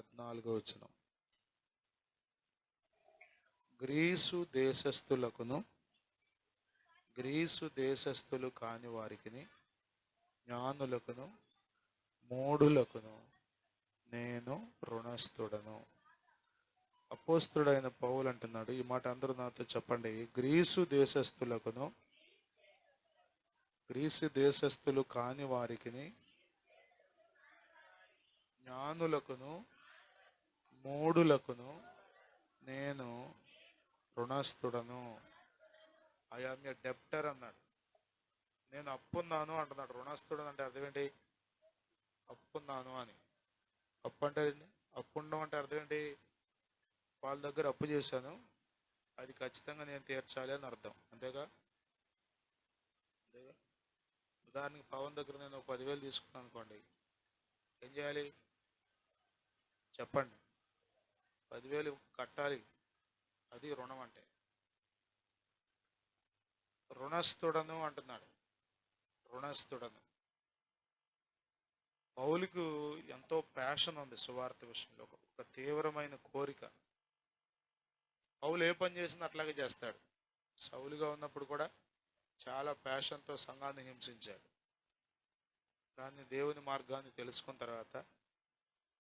14వ Greece దేశస్థులకును Greece దేశస్థులు కాని వారికిని జ్ఞానులకును మూఢులకును నేను రుణస్థుడను. అపోస్తుడైన పౌలు అంటున్నాడు, ఈ మాట అందరూ నాతో చెప్పండి. గ్రీసు దేశస్థులు కాని వారికిని జ్ఞానులకును మూఢులకును నేను రుణస్థుడను. ఐ ఆమ్ ఎ డెప్టర్ అన్నాడు. నేను అప్పున్నాను అంటున్నాడు. రుణస్థుడు అంటే అర్థం ఏంటి? అప్పున్నాను అని. అప్పు అంటే అప్పు ఉండడం అంటే అర్థం ఏంటి? వాళ్ళ దగ్గర అప్పు చేశాను, అది ఖచ్చితంగా నేను తీర్చాలి అని అర్థం. అంతేగా? ఉదాహరణకి పవన్ దగ్గర నేను ఒక 10,000 తీసుకున్నాను అనుకోండి, ఏం చేయాలి చెప్పండి? 10,000 కట్టాలి. అది రుణం అంటే. రుణస్థుడను అంటున్నాడు. రుణస్థుడను. పౌలుకు ఎంతో ప్యాషన్ ఉంది సువార్త విషయంలో, ఒక తీవ్రమైన కోరిక. పౌలు ఏ పని చేసినా అట్లాగే చేస్తాడు. సౌలుగా ఉన్నప్పుడు కూడా చాలా ప్యాషన్తో సంఘాన్ని హింసించాడు. కానీ దేవుని మార్గాన్ని తెలుసుకున్న తర్వాత,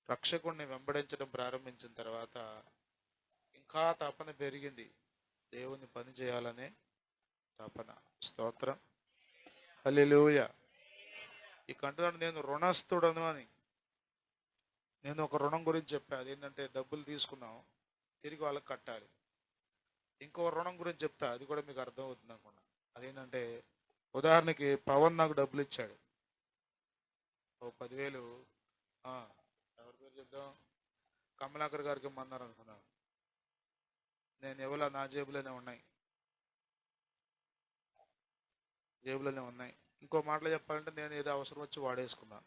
రక్షకుడిని వెంబడించడం ప్రారంభించిన తర్వాత ఇంకా తపన పెరిగింది. దేవుని పని చేయాలనే తపన. స్తోత్రం, హల్లెలూయా. ఇక అంటున్నాడు, నేను రుణస్థుడను అని. నేను ఒక రుణం గురించి చెప్పా, అదేంటంటే డబ్బులు తీసుకున్నాం, తిరిగి వాళ్ళకి కట్టాలి. ఇంకో రుణం గురించి చెప్తా, అది కూడా మీకు అర్థం అవుతుంది అనుకున్నా. అదేంటంటే, ఉదాహరణకి పవన్ నాకు డబ్బులు ఇచ్చాడు, ఓ 10,000. ఎవరి పేరు చెప్దాం? కమలాకర్ గారికి ఇమ్మన్నారు అనుకున్నాను. నేను ఎవరో నా జేబులోనే ఉన్నాయి. ఇంకో మాటలో చెప్పాలంటే, నేను ఏదో అవసరం వచ్చి వాడేసుకున్నాను.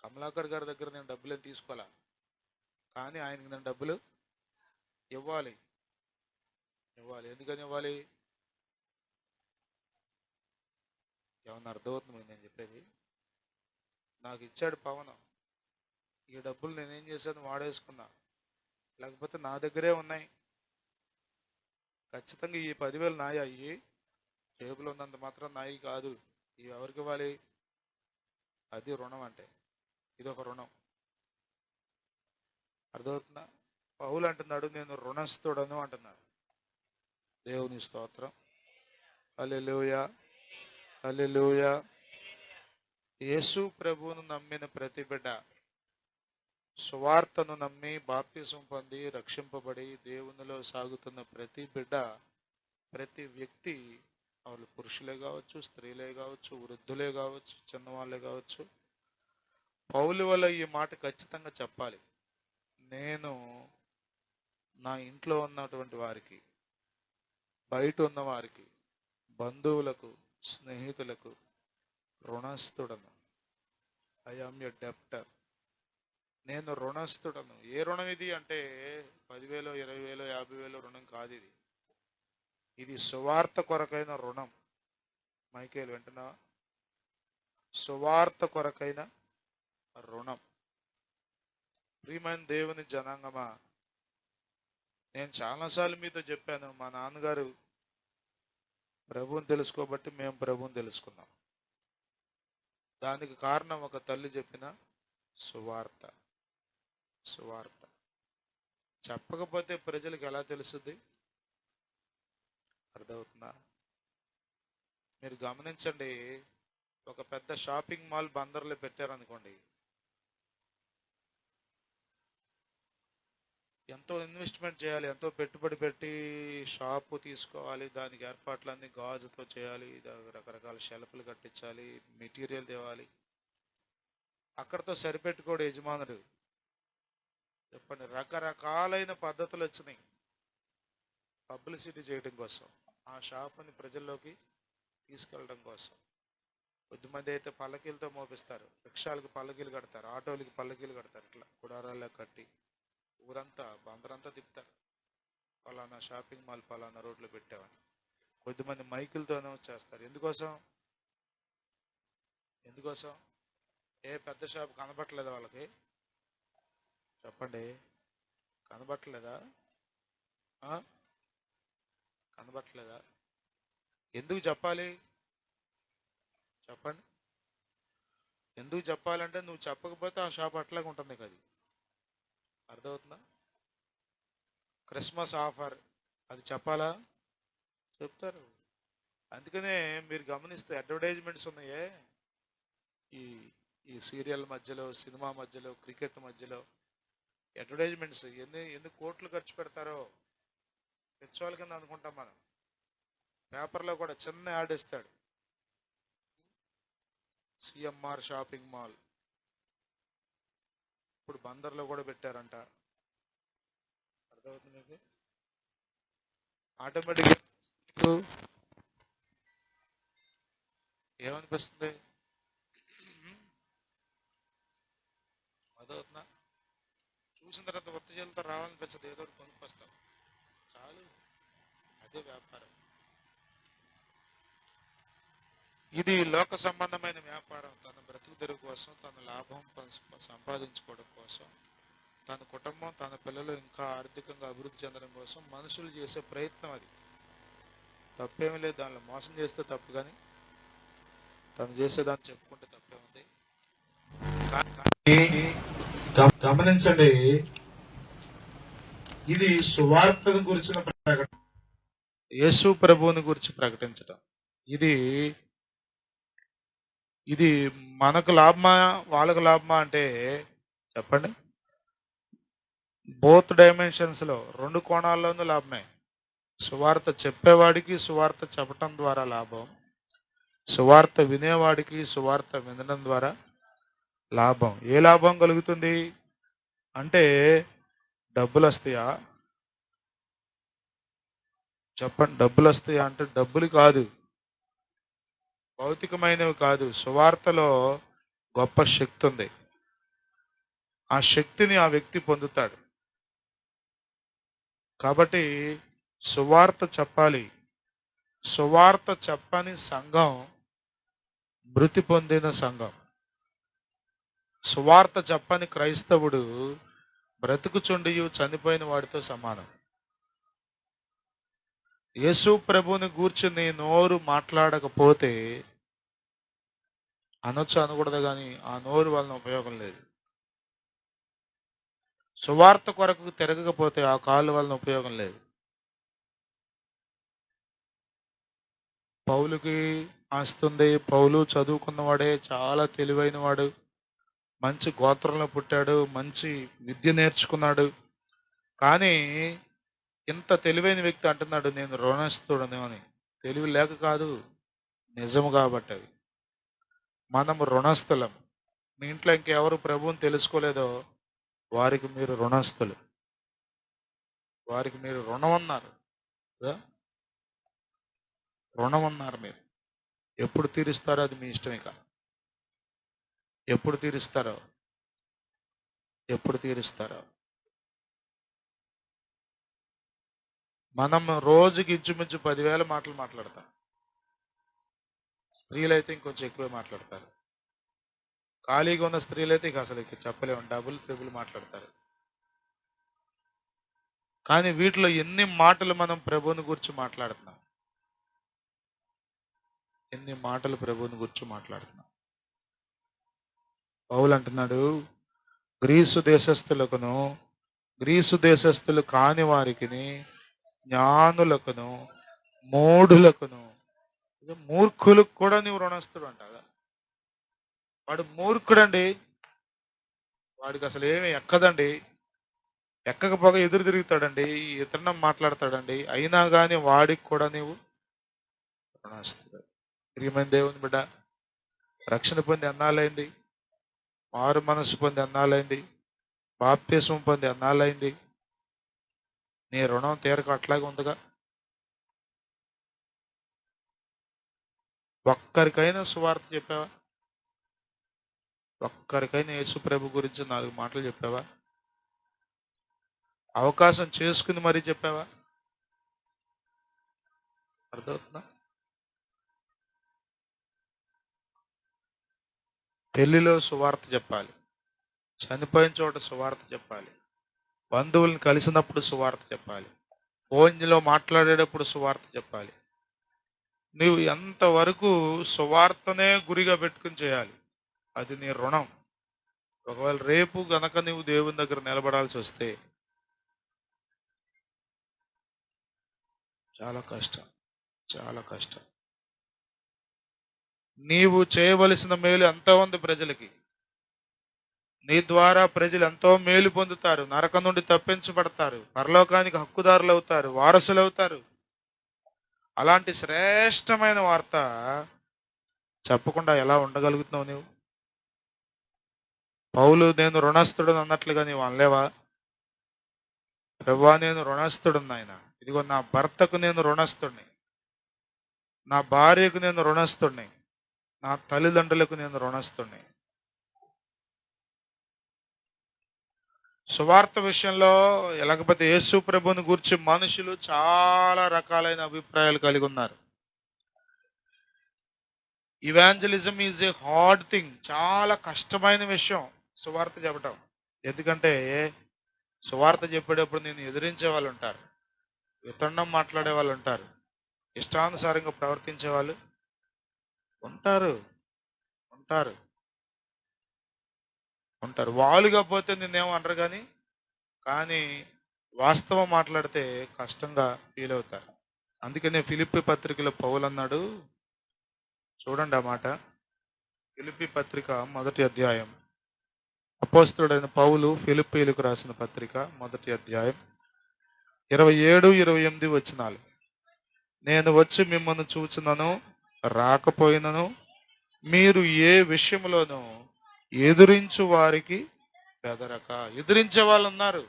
కమలాకర్ గారి దగ్గర నేను డబ్బులు ఏం తీసుకోవాలా, కానీ ఆయనకి నేను డబ్బులు ఇవ్వాలి. ఎందుకని ఇవ్వాలి? ఏమన్నా అర్థమవుతుంది నేను చెప్పేది? నాకు ఇచ్చాడు పవన్, ఈ డబ్బులు నేనేం చేశాను, వాడేసుకున్నా. లేకపోతే నా దగ్గరే ఉన్నాయి, ఖచ్చితంగా ఈ 10,000 నాయి. అయ్యి టేబుల్ ఉన్నంత మాత్రం నాయి కాదు. ఇవి ఎవరికి ఇవ్వాలి? అది రుణం అంటే. ఇదొక రుణం. అర్థమవుతుందా? పౌలు అంటున్నాడు, నేను రుణస్థుడను అంటున్నాడు. దేవుని స్తోత్రం, హల్లెలూయా, హల్లెలూయా. యేసు ప్రభువును నమ్మిన ప్రతి బిడ్డ, సువార్తను నమ్మి బాప్తిసం పొంది రక్షింపబడి దేవునిలో సాగుతున్న ప్రతి బిడ్డ, ప్రతి వ్యక్తి, వాళ్ళు పురుషులే కావచ్చు, స్త్రీలే కావచ్చు, వృద్ధులే కావచ్చు, చిన్నవాళ్ళే కావచ్చు, పౌలు వల్ల ఈ మాట ఖచ్చితంగా చెప్పాలి. నేను నా ఇంట్లో ఉన్నటువంటి వారికి, బయట ఉన్న వారికి, బంధువులకు, స్నేహితులకు రుణస్థుడను. ఐ ఆమ్ ఎ డెప్టర్. నేను రుణస్థుడను. ఏ రుణం ఇది అంటే 10,000, 20,000, 50,000 రుణం కాదు. ఇది సువార్త కొరకైన రుణం. మైకేల్ వింటున్నావా? సువార్త కొరకైన రుణం. ప్రియమైన దేవుని జనాంగమా, నేను చాలాసార్లు మీతో చెప్పాను, మా నాన్నగారు ప్రభువుని తెలుసుకోబట్టి మేము ప్రభువుని తెలుసుకున్నాం. దానికి కారణం ఒక తల్లి చెప్పిన సువార్త. చెప్పకపోతే ప్రజలకు ఎలా తెలుస్తుంది? అర్థమవుతుందా? మీరు గమనించండి, ఒక పెద్ద షాపింగ్ మాల్ బందర్లో పెట్టారనుకోండి, ఎంతో ఇన్వెస్ట్మెంట్ చేయాలి, ఎంతో పెట్టుబడి పెట్టి షాపు తీసుకోవాలి, దానికి ఏర్పాట్లన్నీ గాజుతో చేయాలి, రకరకాల షెల్ఫ్లు కట్టించాలి, మెటీరియల్ తేవాలి. అక్కడతో సరిపెట్టుకోడు యజమానుడు. చెప్పండి, రకరకాలైన పద్ధతులు వచ్చినాయి పబ్లిసిటీ చేయడం కోసం, ఆ షాపుని ప్రజల్లోకి తీసుకెళ్ళడం కోసం. కొద్దిమంది అయితే పల్లకీలతో మోపిస్తారు, రిక్షాలకు పల్లకీలు కడతారు, ఆటోలకి పల్లకీలు కడతారు, ఇట్లా గుడారాల్లో కట్టి ఊరంతా బందరంతా తిప్పుతారు, పలానా షాపింగ్ మాల్ పలానా రోడ్లో పెట్టామని. కొద్దిమంది మైకులతోనే చేస్తారు. ఎందుకోసం? ఏ పెద్ద షాప్ కనబట్టలేదు వాళ్ళకి, చెప్పండి. కనబట్టలేదా? ఆ? కనబట్టలేదా? ఎందుకు చెప్పాలి? చెప్పండి. ఎందుకు చెప్పాలంటే నువ్వు చెప్పకపోతే ఆ షాప్ అట్లాగే ఉంటుంది కదా. అర్థమవుతుందా? క్రిస్మస్ ఆఫర్ అది చెప్పాలా? చెప్తారు. అందుకనే మీరు గమనిస్తే అడ్వర్టైజ్మెంట్స్ ఉన్నాయే, ఈ ఈ సీరియల్ మధ్యలో, సినిమా మధ్యలో, క్రికెట్ మధ్యలో అడ్వర్టైజ్మెంట్స్ ఎన్ని కోట్లు ఖర్చు పెడతారో పెచ్చోళ్ళ కింద అనుకుంటాం మనం. పేపర్లో కూడా చిన్న యాడ్ ఇస్తాడు, సిఎంఆర్ షాపింగ్ మాల్ ఇప్పుడు బందర్లో కూడా పెట్టారంట. అర్థమవుతుంది మీకు? ఆటోమేటిక్గా ఏమనిపిస్తుంది? అదవుతుందా? చూసిన తర్వాత ఒత్తి చేలతో రావాలనిపించదు, ఏదో ఒకటి కొనుక్కొస్తాం చాలు. అదే వ్యాపారం. ఇది లోక సంబంధమైన వ్యాపారం. తన బ్రతుకు తెరువు కోసం, తన లాభం సంపాదించుకోవడం కోసం, తన కుటుంబం, తన పిల్లలు ఇంకా ఆర్థికంగా అభివృద్ధి చెందడం కోసం మనుషులు చేసే ప్రయత్నం అది. తప్పేమీ లేదు దానిలో. మోసం చేస్తే తప్పు, కానీ తను చేసేదాన్ని చెప్పుకుంటే తప్పే ఉంది. గమనించండి, ఇది సువార్తను గురించిన ప్రకటన, యేసు ప్రభువుని గురించి ప్రకటించడం. ఇది ఇది మనకు లాభమా వాళ్ళకు లాభమా అంటే చెప్పండి. బోత్ డైమెన్షన్స్ లో, రెండు కోణాల్లోనూ లాభమే. సువార్త చెప్పేవాడికి సువార్త చెప్పటం ద్వారా లాభం, సువార్త వినేవాడికి సువార్త వినడం ద్వారా లాభం. ఏ లాభం కలుగుతుంది అంటే డబ్బులు వస్తాయా? చెప్పండి. డబ్బులు వస్తాయా అంటే డబ్బులు కాదు, భౌతికమైనవి కాదు. సువార్తలో గొప్ప శక్తి ఉంది. ఆ శక్తిని ఆ వ్యక్తి పొందుతాడు. కాబట్టి సువార్త చెప్పాలి. సువార్త చెప్పని సంఘం మృతి పొందిన సంఘం. సువార్త చెప్పని క్రైస్తవుడు బ్రతుకుచుండియు చనిపోయిన వాడితో సమానం. యేసు ప్రభుని గూర్చి నీ నోరు మాట్లాడకపోతే అనొచ్చు, అనకూడదు, కానీ ఆ నోరు వలన ఉపయోగం లేదు. సువార్త కొరకు తిరగకపోతే ఆ కాళ్ళు వలన ఉపయోగం లేదు. పౌలుకి ఆస్తుంది. పౌలు చదువుకున్నవాడే, చాలా తెలివైన వాడు, మంచి గోత్రంలో పుట్టాడు, మంచి విద్య నేర్చుకున్నాడు. కానీ ఇంత తెలివైన వ్యక్తి అంటున్నాడు నేను రుణస్థుడను అని. తెలివి లేక కాదు, నిజము కాబట్టి. అది మనం రుణస్థులం. మీ ఇంట్లో ఇంకెవరు ప్రభువుని తెలుసుకోలేదో వారికి మీరు రుణస్థులు. వారికి మీరు రుణం అన్నారు, రుణం అన్నారు మీరు. ఎప్పుడు తీరుస్తారో అది మీ ఇష్టం. ఇక ఎప్పుడు తీరుస్తారో, ఎప్పుడు తీరుస్తారో. మనం రోజుకి ఇంచుమించు 10,000 మాటలు మాట్లాడతాం. స్త్రీలు అయితే ఇంకొంచెం ఎక్కువే మాట్లాడతారు. ఖాళీగా ఉన్న స్త్రీలు అయితే ఇక అసలు ఇక చెప్పలేము, డబుల్ ట్రిబుల్ మాట్లాడతారు. కానీ వీటిలో ఎన్ని మాటలు మనం ప్రభువుని గురించి మాట్లాడుతున్నాం, ఎన్ని మాటలు ప్రభువుని గురించి మాట్లాడుతున్నాం. పౌలు అంటున్నాడు, గ్రీసు దేశస్థులకును గ్రీసు దేశస్థులు కాని వారికి, జ్ఞానులకును మూఢులకును, మూర్ఖులకు కూడా నీవు రుణస్తుడు అంట. వాడు మూర్ఖుడండి, వాడికి అసలు ఏమి ఎక్కదండి, ఎక్కకపోగా ఎదురు తిరుగుతాడండి, ఇతరునం మాట్లాడతాడండి. అయినా కానీ వాడికి కూడా నీవు రుణస్తుడు. ప్రియమైన దేవుని బిడ్డ, రక్షణ పొంది ఎన్నాళ్ళైంది? మారు మనసు పొంది ఎన్నాళ్ళైంది? బాప్తిస్మం పొంది ఎన్నాళ్ళైంది? నీ రుణం తీరక అట్లాగే ఉందిగా. ఒక్కరికైనా సువార్త చెప్పావా? ఒక్కరికైనా యేసు ప్రభు గురించి 4 మాటలు చెప్పావా? అవకాశం చేసుకుని మరీ చెప్పావా? అర్థమవుతుందా? పెళ్లిలో సువార్త చెప్పాలి, చనిపోయిన చోట సువార్త చెప్పాలి, బంధువులను కలిసినప్పుడు సువార్త చెప్పాలి, ఫోన్లో మాట్లాడేటప్పుడు సువార్త చెప్పాలి. నీవు ఎంతవరకు సువార్తనే గురిగా పెట్టుకుని చేయాలి, అది నీ రుణం. ఒకవేళ రేపు గనక నువ్వు దేవుని దగ్గర నిలబడాల్సి వస్తే చాలా కష్టం, చాలా కష్టం. నీవు చేయవలసిన మేలు ఎంతో ఉంది ప్రజలకి. నీ ద్వారా ప్రజలు ఎంతో మేలు పొందుతారు, నరకం నుండి తప్పించబడతారు, పరలోకానికి హక్కుదారులు అవుతారు, వారసులు అవుతారు. అలాంటి శ్రేష్టమైన వార్త చెప్పకుండా ఎలా ఉండగలుగుతున్నావు నీవు? పౌలు నేను రుణస్థుడు అన్నట్లుగా నీవు అనలేవా? ప్రభువా నేను రుణస్థుడు నాయన, ఇదిగో నా భర్తకు నేను రుణస్థుడిని, నా భార్యకు నేను రుణస్థుడిని, నా తల్లిదండ్రులకు నేను రుణస్థుడిని. సువార్త విషయంలో లేకపోతే యేసు ప్రభుని గురించి మనుషులు చాలా రకాలైన అభిప్రాయాలు కలిగి ఉన్నారు. Evangelism is a hard thing, చాలా కష్టమైన విషయం సువార్త చెప్పటం. ఎందుకంటే సువార్త చెప్పేటప్పుడు నేను ఎదిరించే వాళ్ళు ఉంటారు, వితండం మాట్లాడే వాళ్ళు ఉంటారు, ఇష్టానుసారంగా ప్రవర్తించే వాళ్ళు ఉంటారు ఉంటారు ఉంటారు వాళ్ళుగా పోతే నిన్నేమో అనరు, కానీ వాస్తవం మాట్లాడితే కష్టంగా ఫీల్ అవుతారు. అందుకనే ఫిలిప్పి పత్రికలో పౌలు అన్నాడు, చూడండి ఆ మాట, ఫిలిప్పి పత్రిక 1వ అధ్యాయం, అపోస్తలుడైన పౌలు ఫిలిప్పీలకు రాసిన పత్రిక 1వ అధ్యాయం 27-28 వచనాలు. నేను వచ్చి మిమ్మల్ని చూచునను రాకపోయినను మీరు ఏ విషయంలోనూ ఎదురించు వారికి బెదరక. ఎదిరించే వాళ్ళు ఉన్నారు,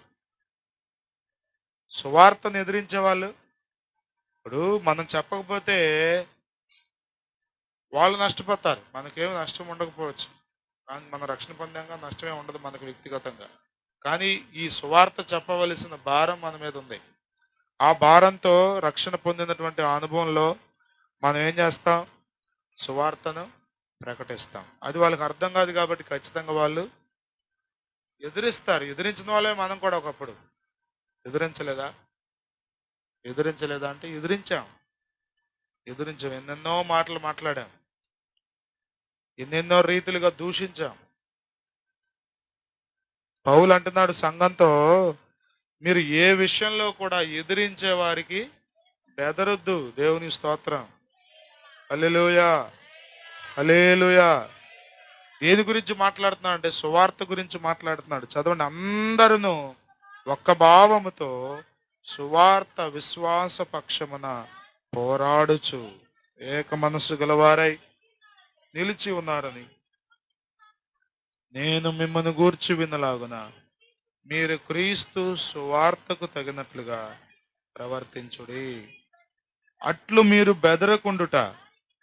సువార్తను ఎదిరించే వాళ్ళు. ఇప్పుడు మనం చెప్పకపోతే వాళ్ళు నష్టపోతారు, మనకేమి నష్టం ఉండకపోవచ్చు, కానీ మనం రక్షణ పొందాక నష్టమే ఉండదు మనకు వ్యక్తిగతంగా. కానీ ఈ సువార్త చెప్పవలసిన భారం మన మీద ఉంది. ఆ భారంతో రక్షణ పొందినటువంటి అనుభవంలో మనం ఏం చేస్తాం? సువార్తను ప్రకటిస్తాం. అది వాళ్ళకి అర్థం కాదు కాబట్టి ఖచ్చితంగా వాళ్ళు ఎదిరిస్తారు. ఎదిరించిన వాళ్ళే మనం కూడా ఒకప్పుడు. ఎదిరించలేదా అంటే ఎదిరించాం. ఎన్నెన్నో మాటలు మాట్లాడాం, ఎన్నెన్నో రీతిలుగా దూషించాం. పౌలు అంటున్నాడు సంఘంతో, మీరు ఏ విషయంలో కూడా ఎదిరించే వారికి బెదరొద్దు. దేవుని స్తోత్రం, హల్లెలూయా హల్లెలూయా. దేని గురించి మాట్లాడుతున్నాడు అంటే సువార్త గురించి మాట్లాడుతున్నాడు. చదవండి, అందరూ ఒక్క భావముతో సువార్త విశ్వాస పక్షమున పోరాడుచు ఏక మనస్సు గలవారై నిలిచి ఉన్నారని నేను మిమ్మల్ని గూర్చి వినలాగున మీరు క్రీస్తు సువార్తకు తగినట్లుగా ప్రవర్తించుడి. అట్లు మీరు బెదరకుండుట,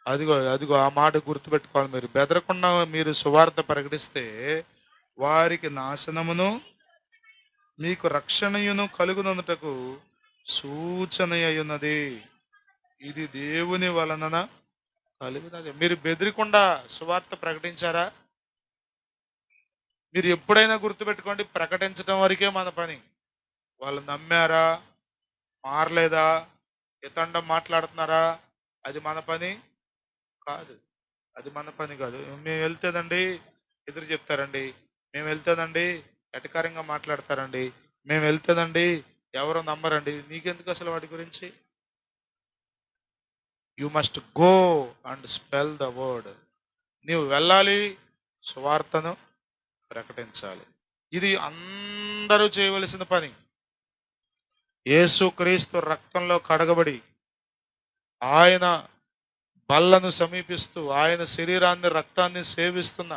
అదిగో ఆ మాట గుర్తుపెట్టుకోవాలి. మీరు బెదరకుండా మీరు సువార్త ప్రకటిస్తే వారికి నాశనమును మీకు రక్షణయును కలుగునందుటకు సూచన అయ్యున్నది. ఇది దేవుని వలన కలుగునది. మీరు బెదిరకుండా సువార్త ప్రకటించారా? మీరు ఎప్పుడైనా గుర్తుపెట్టుకోండి, ప్రకటించడం వరకే మన పని. వాళ్ళు నమ్మారా, మారలేదా, ఇతండం మాట్లాడుతున్నారా, అది మన పని కాదు. అది మన పని కాదు. మేము వెళ్తేదండి ఎదురు చెప్తారండి, మేము వెళ్తేదండి ఎటకారంగా మాట్లాడతారండి, మేము వెళ్తేదండి ఎవరో నమ్మరండి. నీకెందుకు అసలు వాటి గురించి? You must go and spell the word. నీవు వెళ్ళాలి, సువార్తను ప్రకటించాలి. ఇది అందరూ చేయవలసిన పని. యేసుక్రీస్తు రక్తంలో కడగబడి ఆయన బల్లను సమీపిస్తూ ఆయన శరీరాన్ని రక్తాన్ని సేవిస్తున్న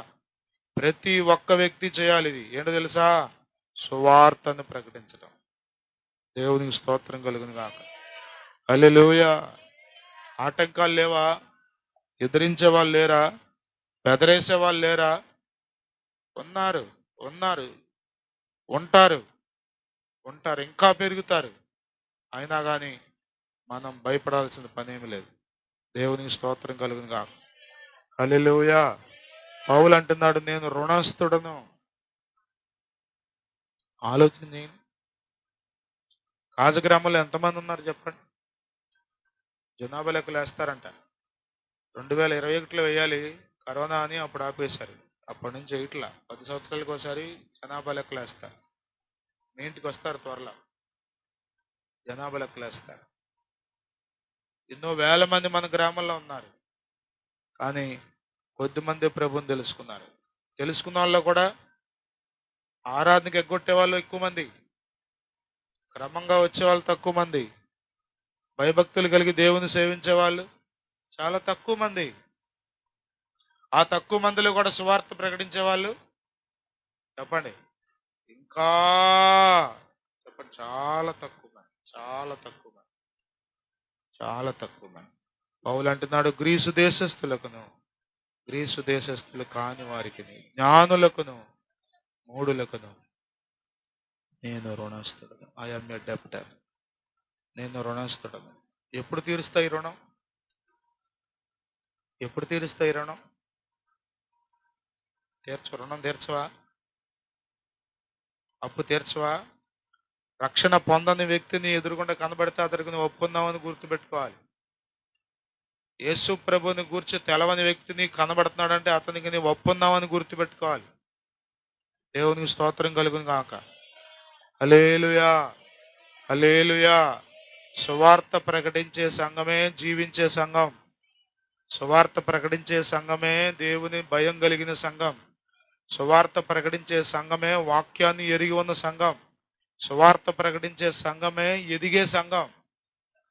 ప్రతి ఒక్క వ్యక్తి చేయాలి. ఇది ఏంటో తెలుసా? సువార్తను ప్రకటించడం. దేవునికి స్తోత్రం కలుగును గాక. హల్లెలూయా. ఆటంకాలు లేవా? ఎదిరించే వాళ్ళు లేరా? బెదరేసే వాళ్ళు లేరా? ఉన్నారు, ఉంటారు, ఇంకా పెరుగుతారు. అయినా కానీ మనం భయపడాల్సిన పనేమి లేదు. దేవునికి స్తోత్రం కలుగును గాక. హల్లెలూయా. పౌలు అంటున్నాడు, నేను రుణస్థుడను, ఆలోచన చేయండి. కాజగ్రామంలో ఎంతమంది ఉన్నారు చెప్పండి? జనాభా లెక్కలు వేస్తారంట. 2021లో వేయాలి, కరోనా అని అప్పుడు ఆపేశారు. అప్పటి నుంచి ఇట్లా 10 సంవత్సరాలకు ఒకసారి జనాభా లెక్కలు వేస్తారు. మీ ఇంటికి వస్తారు త్వరలో, జనాభా లెక్కలు వేస్తారు. ఎన్నో వేల మంది మన గ్రామంలో ఉన్నారు, కానీ కొద్దిమంది ప్రభుని తెలుసుకున్నారు. తెలుసుకున్న వాళ్ళు కూడా ఆరాధనకి ఎగ్గొట్టే వాళ్ళు ఎక్కువ మంది, క్రమంగా వచ్చే వాళ్ళు తక్కువ మంది, భయభక్తులు కలిగి దేవుని సేవించే వాళ్ళు చాలా తక్కువ మంది. ఆ తక్కువ మందిలో కూడా సువార్త ప్రకటించే వాళ్ళు చెప్పండి ఇంకా చెప్పండి చాలా తక్కువ మంది, చాలా తక్కువ మంది, చాలా తక్కువ మంది. పౌలు అంటున్నాడు, గ్రీసు దేశస్థులు కాని వారికి, జ్ఞానులకును మూఢులకును నేను రుణస్తుడను. I'm a డెప్టర్. నేను రుణస్తుడను. ఎప్పుడు తీరుస్తాయి రుణం? ఎప్పుడు తీరుస్తాయి రుణం? రుణం తీర్చవా? అప్పు తీర్చవా? రక్షణ పొందని వ్యక్తిని ఎదురుకుండా కనబడితే అతనికి నువ్వు ఒప్పున్నావని గుర్తుపెట్టుకోవాలి. యేసు ప్రభుని గూర్చి తెలవని వ్యక్తిని కనబడుతున్నాడంటే అతనికి నువ్వు ఒప్పున్నావని గుర్తుపెట్టుకోవాలి. దేవునికి స్తోత్రం కలుగును గాక. హల్లెలూయా, హల్లెలూయా. సువార్త ప్రకటించే సంఘమే జీవించే సంఘం. సువార్త ప్రకటించే సంఘమే దేవుని భయం కలిగిన సంఘం. సువార్త ప్రకటించే సంఘమే వాక్యాన్ని ఎరిగి ఉన్న సంఘం. సువార్త ప్రకటించే సంఘమే ఎదిగే సంఘం.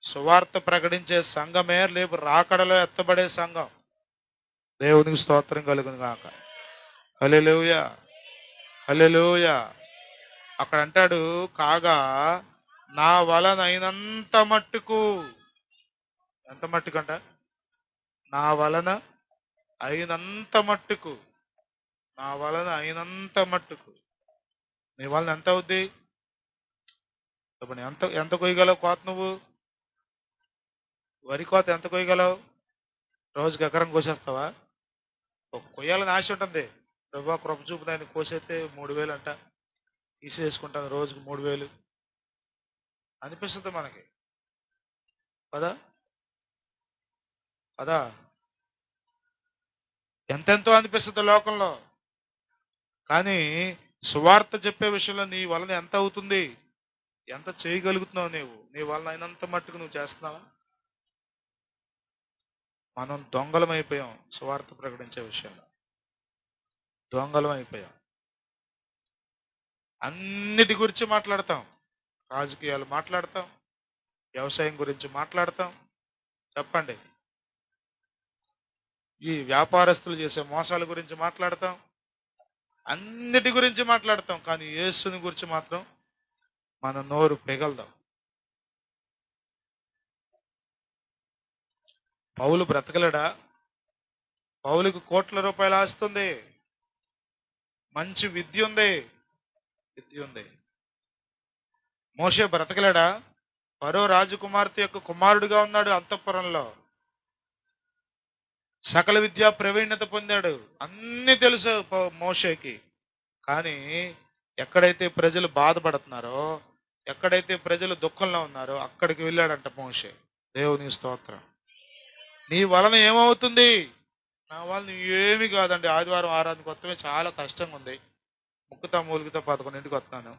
సువార్త ప్రకటించే సంఘమే రేపు రాకడలో ఎత్తబడే సంఘం. దేవునికి స్తోత్రం కలుగును గాక. హల్లెలూయా, హల్లెలూయా. అక్కడ అంటాడు, కాగా నా వలన అయినంత మట్టుకు, ఎంత మట్టుకు అంట? నా వలన అయినంత మట్టుకు, నా వలన అయినంత మట్టుకు. నీ వలన ఎంత అవుద్ది చెప్పండి? ఎంత ఎంత కొయ్యగలవు కోత? నువ్వు వరి కోత ఎంత కొయ్యగలవు? రోజుకి ఎకరం కోసేస్తావా? ఒక కొయ్యాలని ఆశ ఉంటుంది. ప్రభా కృప చూపు, నేను కోసేస్తే 3000 అంట తీసేసుకుంటాను, రోజుకి 3000 అనిపిస్తుంది మనకి కదా కదా. ఎంతెంతో అనిపిస్తుంది లోకంలో. కానీ సువార్త చెప్పే విషయంలో నీ వలన ఎంత అవుతుంది, ఎంత చేయగలుగుతున్నావు? నీ వలన అయినంత మట్టుకు నువ్వు చేస్తున్నావా? మనం దొంగలం అయిపోయాం. సువార్త ప్రకటించే విషయంలో దొంగలం అయిపోయాం. అన్నిటి గురించి మాట్లాడతాం, రాజకీయాలు మాట్లాడతాం, వ్యవసాయం గురించి మాట్లాడతాం, చెప్పండి, ఈ వ్యాపారస్తులు చేసే మోసాల గురించి మాట్లాడతాం, అన్నిటి గురించి మాట్లాడతాం. కానీ యేసుని గురించి మాత్రం మన నోరు పెగల్దాం. పౌలు బ్రతకలేడా? పౌలుకు కోట్ల రూపాయలు ఆస్తుంది, మంచి విద్య ఉంది. మోషే బ్రతకలేడా? ఫరో రాజకుమార్తె యొక్క కుమారుడుగా ఉన్నాడు అంతఃపురంలో. సకల విద్యా ప్రవీణత పొందాడు, అన్ని తెలుసు మోషేకి. కానీ ఎక్కడైతే ప్రజలు బాధపడుతున్నారో, ఎక్కడైతే ప్రజలు దుఃఖంలో ఉన్నారో అక్కడికి వెళ్ళాడంట మోషే. దేవుని స్తోత్రం. నీ వలన ఏమవుతుంది? నా వలన ఏమి కాదండి, ఆదివారం ఆరాధనకు వస్తమే చాలా కష్టంగా ఉంది, ముక్కుతా మూలుగుతా 11ంటికి వస్తున్నాను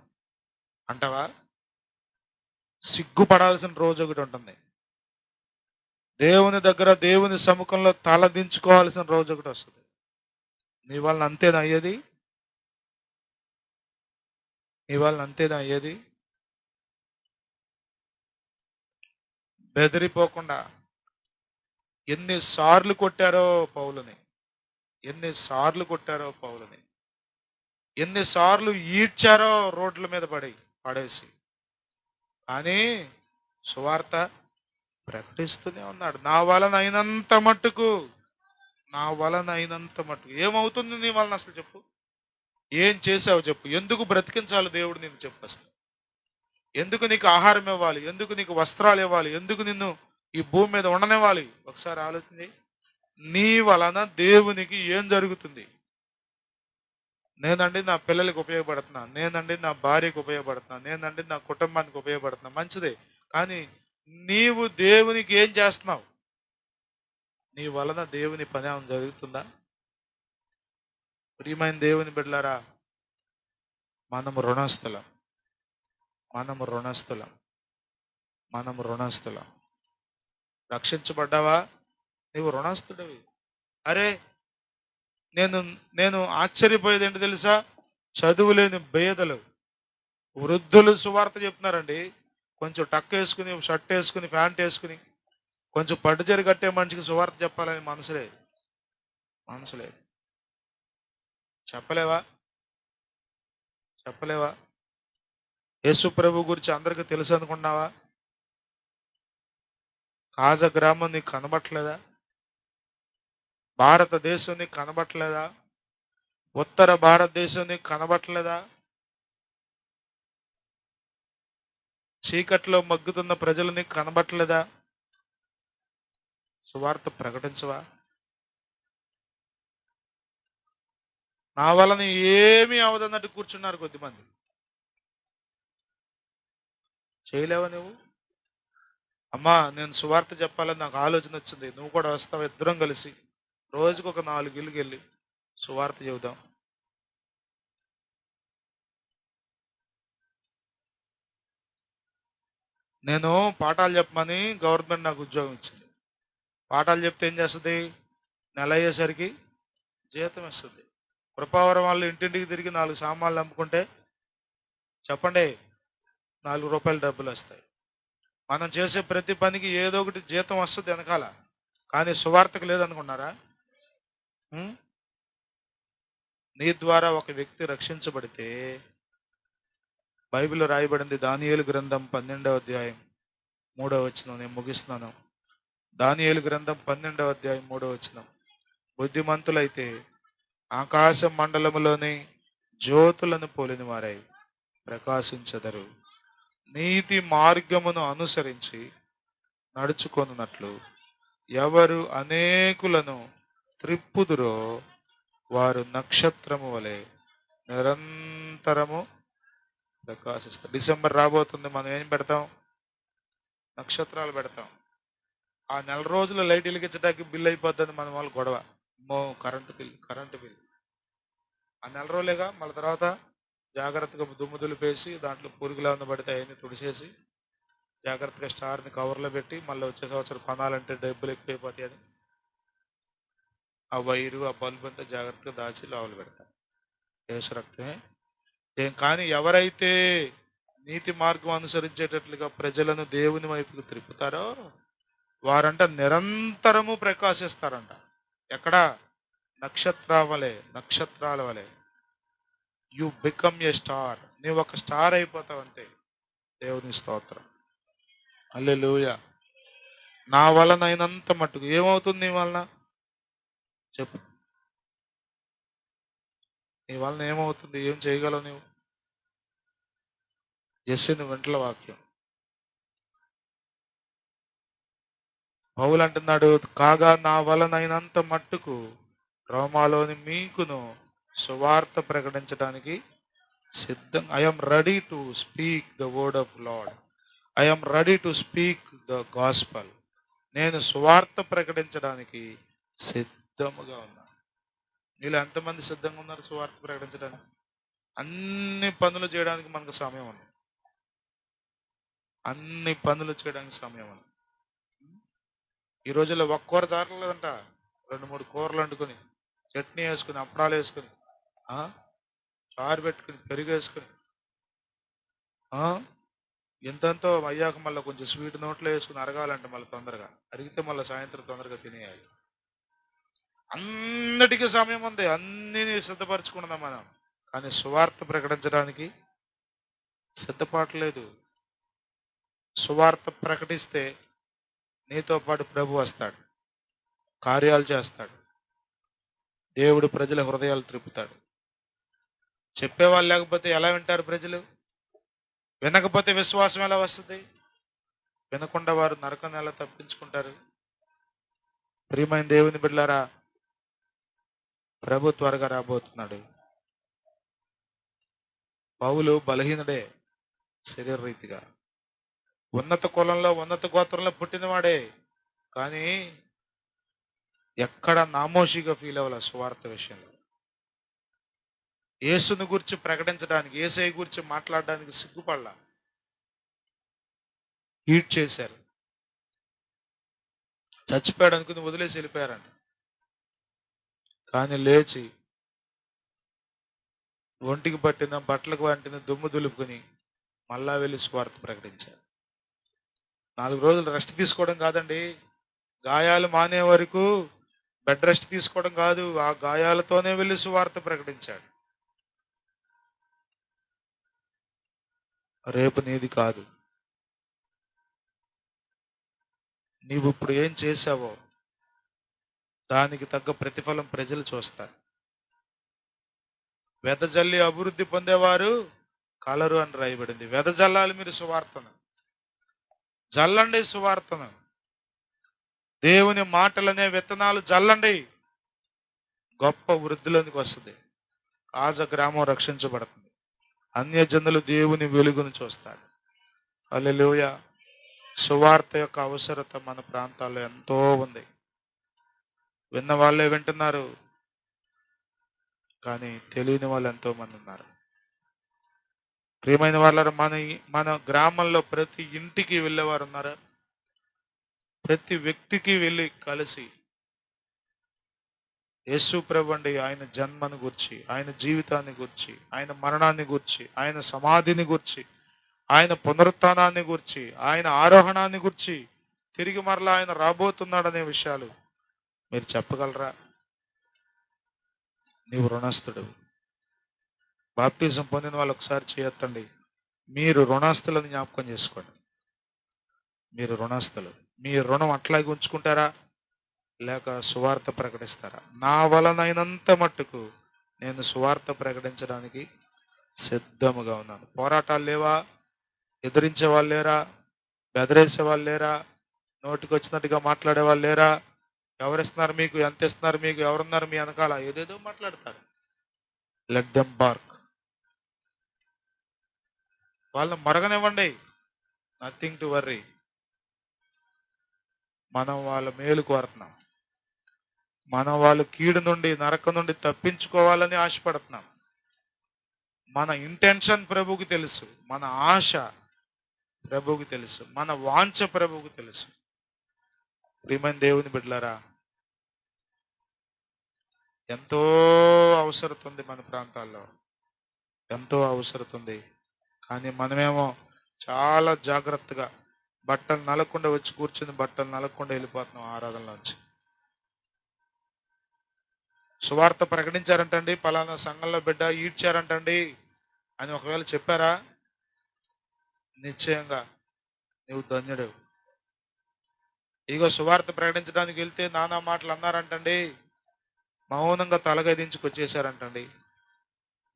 అంటావా? సిగ్గుపడాల్సిన రోజు ఒకటి ఉంటుంది. దేవుని దగ్గర, దేవుని సముఖంలో తల దించుకోవాల్సిన రోజు ఒకటి వస్తుంది. నీ వలన అంతేనా అయ్యేది? నీ వలన అంతేనా అయ్యేది? బెదిరిపోకుండా ఎన్నిసార్లు కొట్టారో పౌలుని, ఎన్నిసార్లు కొట్టారో పౌలుని, ఎన్నిసార్లు ఈడ్చారో రోడ్ల మీద పడేసి, కానీ సువార్త ప్రకటిస్తూనే ఉన్నాడు. నా వలన అయినంత మట్టుకు, నా వలన అయినంత మట్టుకు. ఏమవుతుంది నీ వలన అసలు చెప్పు? ఏం చేసావు చెప్పు? ఎందుకు బ్రతికించాలి దేవుడు నేను చెప్పు అసలు? ఎందుకు నీకు ఆహారం ఇవ్వాలి? ఎందుకు నీకు వస్త్రాలు ఇవ్వాలి? ఎందుకు నిన్ను ఈ భూమి మీద ఉండనివ్వాలి? ఒకసారి ఆలోచించి. నీ వలన దేవునికి ఏం జరుగుతుంది? నేనండి నా పిల్లలకి ఉపయోగపడుతున్నా, నేనండి నా భార్యకు ఉపయోగపడుతున్నా, నేనండి నా కుటుంబానికి ఉపయోగపడుతున్నా, మంచిదే. కానీ నీవు దేవునికి ఏం చేస్తున్నావు? నీ వలన దేవుని పని ఏమైనా జరుగుతుందా? ప్రియమైన దేవుని బిడ్డలారా, మనము రుణస్థులం, మనము రుణస్థులం, మనము రుణస్థులం. రక్షించబడ్డావా? నీవు రుణస్థుడివి. అరే, నేను నేను ఆశ్చర్యపోయేది ఏంటి తెలుసా? చదువులేని పేదలు, వృద్ధులు సువార్త చెప్తున్నారండి. కొంచెం టక్ వేసుకుని, షర్ట్ వేసుకుని, ప్యాంట్ వేసుకుని, కొంచెం పట్టుచీర కట్టే మనిషికి సువార్త చెప్పాలని మనసులేదు. చెప్పలేవా? చెప్పలేవా? యేసు ప్రభు గురించి అందరికీ తెలుసు అనుకున్నావా? కాజా గ్రామం నీకు కనబట్టలేదా? భారతదేశం నీకు కనబట్టలేదా? ఉత్తర భారతదేశం నీకు కనబట్టలేదా? చీకట్లో మగ్గుతున్న ప్రజలు నీకు కనబట్టలేదా? సువార్త ప్రకటించవా? నా వలన ఏమీ అవదన్నట్టు కూర్చున్నారు కొద్దిమంది. చేయలేవా నువ్వు? అమ్మా, నేను సువార్త చెప్పాలని నాకు ఆలోచన వచ్చింది, నువ్వు కూడా వస్తావు, ఇద్దరం కలిసి రోజుకు ఒక 4 ఇళ్ళకి వెళ్ళి సువార్త చెబుదాం. నేను పాఠాలు చెప్పమని గవర్నమెంట్ నాకు ఉద్యోగం ఇచ్చింది. పాఠాలు చెప్తే ఏం చేస్తుంది? నెల అయ్యేసరికి జీతం ఇస్తుంది. కృపావరం వాళ్ళు ఇంటింటికి తిరిగి 4 సామాన్లు అమ్ముకుంటే చెప్పండి, 4 రూపాయలు డబ్బులు వస్తాయి. మనం చేసే ప్రతి పనికి ఏదో ఒకటి జీతం వస్తుంది వెనకాల. కానీ సువార్తకు లేదనుకున్నారా? నీ ద్వారా ఒక వ్యక్తి రక్షించబడితే, బైబిల్లో రాయబడింది, దానియేలు గ్రంథం 12వ అధ్యాయం 3వ వచనం. నేను ముగిస్తున్నాను. దానియేలు గ్రంథం 12వ అధ్యాయం 3వ వచనం. బుద్ధిమంతులైతే ఆకాశ మండలములోని జ్యోతులను పోలిన వారై ప్రకాశించెదరు. నీతి మార్గమును అనుసరించి నడుచుకొనున్నట్లు ఎవరు అనేకులను త్రిప్పుదురో వారు నక్షత్రము వలె నిరంతరము ప్రకాశిస్తారు. డిసెంబర్ రాబోతుంది, మనం ఏం పెడతాం? నక్షత్రాలు పెడతాం. ఆ నెల రోజులు లైట్ వెలిగించడానికి బిల్లు అయిపోద్దని మన వాళ్ళు గొడవ. Current bill. ఆ నెల రోజులేగా. మళ్ళీ తర్వాత జాగ్రత్తగా దుమ్ము దులిపేసి దాంట్లో పురుగులు ఏమైనా పడితే అవన్నీ తుడిచేసి జాగ్రత్తగా స్టార్ని కవర్లో పెట్టి మళ్ళీ వచ్చే సంవత్సరం కొనాలంటే డబ్బులు ఎక్కువైపోతాయి అని ఆ వైరు, ఆ బల్బు అంతా జాగ్రత్తగా దాచి లోపల పెడతారు. యేసు రక్తమే. కానీ ఎవరైతే నీతి మార్గం అనుసరించేటట్లుగా ప్రజలను దేవుని వైపుకు త్రిప్పుతారో వారంట నిరంతరము ప్రకాశిస్తారంట. ఎక్కడ? నక్షత్రాల వలె. You become a star. నీవు ఒక స్టార్ అయిపోతావు అంతే. దేవుని స్తోత్రం. హల్లెలూయా. నా వలన అయినంత మట్టుకు ఏమవుతుంది? నీ వలన చెప్పు. నీ వలన ఏమవుతుంది? ఏం చేయగలవు నువ్వు? యెషను వెంటల వాక్యం. పౌలు అంటున్నాడు, కాగా నా వలనైనంత మట్టుకు రోమాలోని మీకును సువార్త ప్రకటించడానికి సిద్ధం. I'm ready to speak the word of lord. I'm ready to speak the gospel. నేను సువార్త ప్రకటించడానికి సిద్ధముగా ఉన్నాను. మీలో ఎంతమంది సిద్ధంగా ఉన్నారు సువార్త ప్రకటించడానికి? అన్ని పనులు చేయడానికి మనకు సమయం ఉంది. అన్ని పనులు చేయడానికి సమయం ఉంది. ఈ రోజుల్లో ఒక్క కూర చాలలేదంట, 2-3 కూరలు వండుకొని, చట్నీ వేసుకుని, అప్పడాలు వేసుకుని, చారు పెట్టుకుని, పెరుగు వేసుకుని, ఎంతెంతో అయ్యాక మళ్ళీ కొంచెం స్వీట్ నోట్లో వేసుకుని అరగాలంటే మళ్ళీ తొందరగా అరిగితే మళ్ళీ సాయంత్రం తొందరగా తినేయాలి. అన్నిటికీ సమయం ఉంది, అన్ని సిద్ధపరచుకున్నాం మనం. కానీ సువార్త ప్రకటించడానికి సిద్ధపడలేదు. సువార్త ప్రకటిస్తే నీతో పాటు ప్రభు వస్తాడు, కార్యాలు చేస్తాడు, దేవుడు ప్రజల హృదయాలు త్రిప్పుతాడు. చెప్పేవాళ్ళు లేకపోతే ఎలా వింటారు ప్రజలు? వినకపోతే విశ్వాసం ఎలా వస్తుంది? వినకుండా వారు నరకం ఎలా తప్పించుకుంటారు? ప్రియమైన దేవుని బిడ్డలారా, ప్రభు త్వరగా రాబోతున్నాడు. పౌలు బలహీనుడే శరీర రీతిగా, ఉన్నత కులంలో ఉన్నత గోత్రంలో పుట్టినవాడే, కానీ ఎక్కడ నామోషిగా ఫీల్ అవ్వాల సువార్త విషయంలో. యేసుని గురించి ప్రకటించడానికి, యేసయ్య గురించి మాట్లాడడానికి సిగ్గుపడలా. హీట్ చేశారు, చచ్చిపోయాడు అనుకుని వదిలేసి వెళ్ళిపోయారంట. కానీ లేచి ఒంటికి పట్టిన బట్టలకు వంటిన దుమ్ము దులుపుకుని మళ్ళా వెళ్ళి సువార్త ప్రకటించారు. 4 రోజులు రెస్ట్ తీసుకోవడం కాదండి, గాయాలు మానే వరకు బెడ్ రెస్ట్ తీసుకోవడం కాదు, ఆ గాయాలతోనే వెళ్ళి సువార్త ప్రకటించాడు. రేపు నీది కాదు, నీవు ఇప్పుడు ఏం చేశావో దానికి తగ్గ ప్రతిఫలం ప్రజలు చూస్తారు. వెదజల్లి అభివృద్ధి పొందేవారు కలరు అని రాయబడింది. వెదజల్లాలి మీరు సువార్తను, జల్లండి సువార్తను. దేవుని మాటలనే విత్తనాలు జల్లండి, గొప్ప వృద్ధిలోనికి వస్తుంది. ఆజ గ్రామం రక్షించబడుతుంది, అన్యజనులు దేవుని వెలుగును చూస్తారు. హల్లెలూయా. సువార్త యొక్క అవసరత మన ప్రాంతాల్లో ఎంతో ఉంది. విన్న వాళ్ళే వింటున్నారు, కానీ తెలియని వాళ్ళు ఎంతో మంది ఉన్నారు. ప్రియమైన వాళ్ళ మన గ్రామంలో ప్రతి ఇంటికి వెళ్ళేవారు ఉన్నారా? ప్రతి వ్యక్తికి వెళ్ళి కలిసి యేసు ప్రభుండి ఆయన జన్మను గూర్చి, ఆయన జీవితాన్ని గూర్చి, ఆయన మరణాన్ని గూర్చి, ఆయన సమాధిని గూర్చి, ఆయన పునరుత్థానాన్ని గూర్చి, ఆయన ఆరోహణాన్ని గూర్చి, తిరిగి మరలా ఆయన రాబోతున్నాడనే విషయాలు మీరు చెప్పగలరా? నీవు రుణస్థుడు. బాప్తిజం పొందిన వాళ్ళు ఒకసారి చేయొద్దండి. మీరు రుణస్థులను జ్ఞాపకం చేసుకోండి. మీరు రుణస్థులు. మీ రుణం అట్లాగే ఉంచుకుంటారా లేక సువార్త ప్రకటిస్తారా? నా వలనైనంత మట్టుకు నేను సువార్త ప్రకటించడానికి సిద్ధముగా ఉన్నాను. పోరాటాలు లేవా? ఎదిరించే వాళ్ళు లేరా? బెదిరేసే వాళ్ళు లేరా? నోటికి వచ్చినట్టుగా మాట్లాడే వాళ్ళు లేరా? ఎవరిస్తున్నారు మీకు, ఎంత ఇస్తున్నారు మీకు, ఎవరున్నారు మీ వెనకాల, ఏదేదో మాట్లాడతారు. Let them BARC. వాళ్ళని మరగనివ్వండి, నథింగ్ టు వర్రీ. మనం వాళ్ళ మేలు కోరుతున్నాం, మనం వాళ్ళు కీడు నుండి నరకం నుండి తప్పించుకోవాలని ఆశపడుతున్నాం. మన ఇంటెన్షన్ ప్రభువుకి తెలుసు, మన ఆశ ప్రభువుకి తెలుసు, మన వాంఛ ప్రభువుకి తెలుసు. ప్రియమైన దేవుని బిడ్డలారా, ఎంతో అవసరం ఉంది మన ప్రాంతాల్లో, ఎంతో అవసరం ఉంది. కానీ మనమేమో చాలా జాగ్రత్తగా బట్టలు నలగకుండా వచ్చి కూర్చుని బట్టలు నలగకుండా వెళ్ళిపోతున్నాం ఆరాధనలోంచి. సువార్త ప్రకటించారంటండి, పలానా సంఘంలో బిడ్డ ఈడ్చారంటండి అని ఒకవేళ చెప్పారా? నిశ్చయంగా నువ్వు ధన్యుడు. ఇగో సువార్త ప్రకటించడానికి వెళ్తే నానా మాటలు అన్నారంటండి, మౌనంగా తలగదించుకొచ్చేసారంటండి.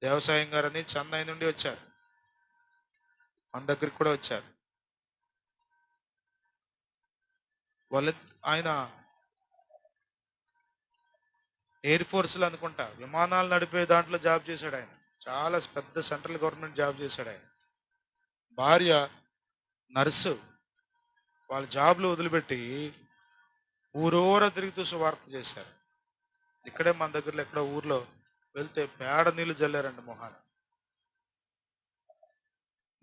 దేవసాయం గారని చెన్నై నుండి వచ్చారు, మన దగ్గరికి కూడా వచ్చారు. వాళ్ళ ఆయన ఎయిర్ ఫోర్స్లో అనుకుంటా విమానాలు నడిపే దాంట్లో జాబ్ చేశాడు. ఆయన చాలా పెద్ద సెంట్రల్ గవర్నమెంట్ జాబ్ చేశాడు. ఆయన భార్య నర్సు. వాళ్ళ జాబ్లు వదిలిపెట్టి ఊరూర తిరుగుతూ సువార్త చేశారు. ఇక్కడే మన దగ్గరలో ఎక్కడో ఊర్లో వెళ్తే పేడ నీళ్లు జల్లారండి